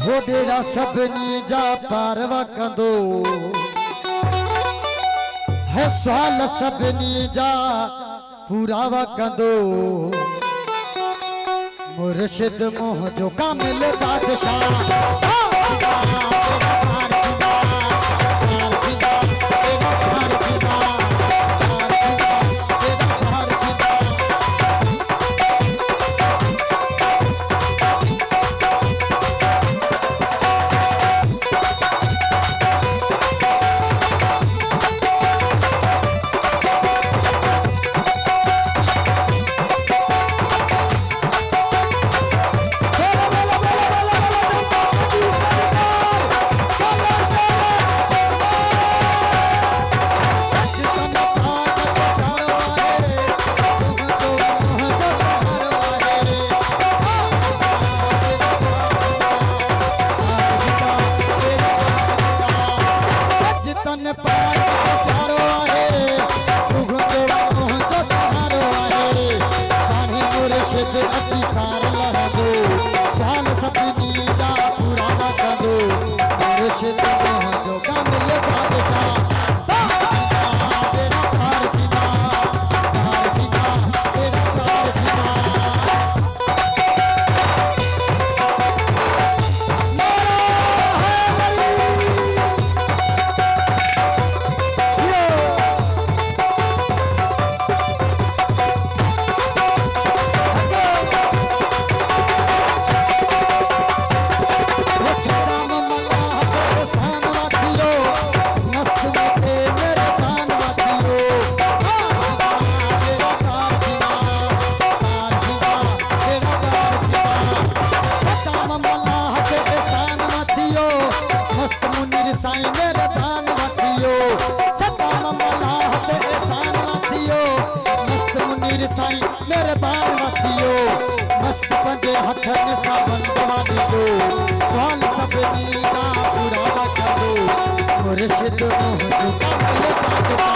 हो डेरा सभिनी जा पारवा कंदो है सवाल सभिनी जा पूरावा कंदो मुर्शिद मोह जो कामिल बादशाह मेरे बाल मथियो मस्त पंजे हथन सा बंदवा दो सवाल सभिनी दा पूरा कंदो मुर्शिद मोह जो कामिल बादशाह।